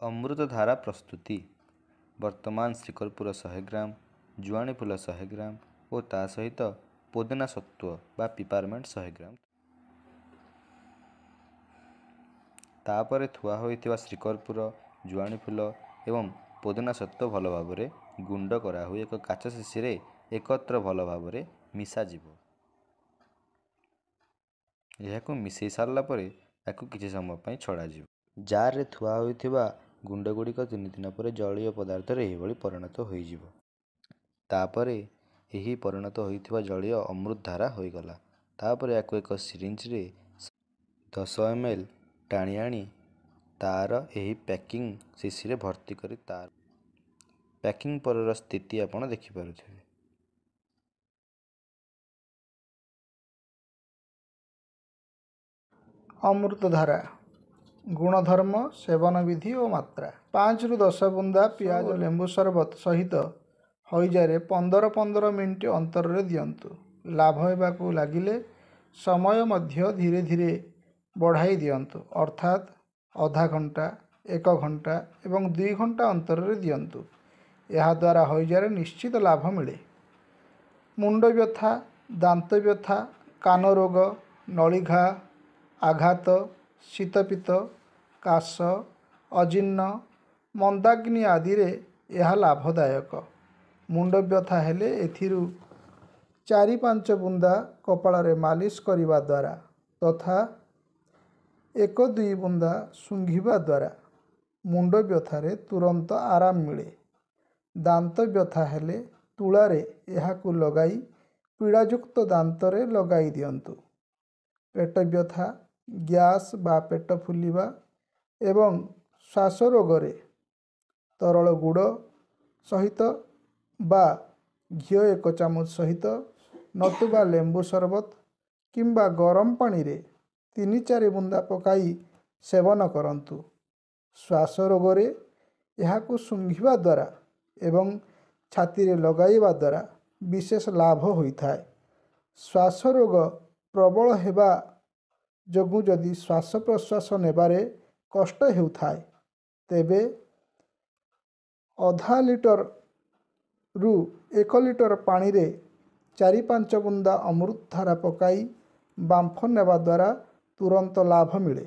अमृतधारा प्रस्तुति वर्तमान श्रीकर्पूर 100 ग्राम जुआणी फूल 100 ग्राम और ता सहित पुदीना सत्व बा पिपारमेंट 100 ग्राम तापर थुआ होइथिबा श्रीकर्पूर जुआणी फूल एवं पुदीना सत्व भल भाव गुंड करा हुई एक काच शिशी रे एकत्र भल भाव मिसा जिवो। यह मिसई सारा पर याकू किछि समय पई छड़ा जिवो। जार रे थुआ होइथिबा गुंड गुड़िक 3 दिन पर जलीय पदार्थ एहिभଳି परिणत होइजिवो। तापरे एही परिणत होइथिबा जलीय अमृत धारा होइगला। तापर याकू एक सिरिंज रे 10 ml टाणी आनी तार एही पैकिंग शिशी रे भर्ती करी तार पैकिंग परर स्थिति आपण देखि पारुथिबे। अमृतधारा गुणधर्म सेवन विधि और मात्रा 5 ରୁ 10 बुंदा पियाज और लेंबू शरबत सहित हईजारे 15-15 मिनिट अंतर रे दियंतु। लाभ हेबाकू लागिले समय मध्य धीरे धीरे बढ़ाई दियंतु, अर्थात आधा घंटा 1 घंटा एवं 2 घंटा अंतर रे दियंतु। यह द्वारा हईजारे निश्चित लाभ मिले। मुंड व्यथा, दांत व्यथा, कान रोग, नलीघा, आघात, शीतपित्त, काश, अजीर्ण, मंदाग्नि आदि रे यह लाभदायक। मुंड व्यथा हेले एथिरु 4-5 बुंदा कपाल रे मालिश करिबा द्वारा तथा 1-2 बुंदा सुंघिबा द्वारा मुंड व्यथा रे तुरंत आराम मिले। दांत व्यथा हेले तुला रे यहाकू लगाई पीड़ायुक्त दांत रे लगाई दियंतु। पेट व्यथा, गैस बा पेट फुलिबा एवं श्वास रोग रे तरल गुड़ सहित बा घिओ 1 चामच सहित नतुबा लेंबू शरबत किंबा गरम पानी रे 3-4 बुंदा पकाई सेवन करंतु। श्वास रोग रे यहाकू सुंघिबा द्वारा एवं छाती रे लगाइबा द्वारा विशेष लाभ होइथाय। श्वास रोग प्रबल हेबा जगु जदि श्वास प्रश्वास नेबारे कष्ट हेउथाय तेबे आधा लिटर रु 1 लिटर पानी रे 4-5 बुंदा अमृत धारा पकाई बांफ नेबा द्वारा तुरंत लाभ मिले।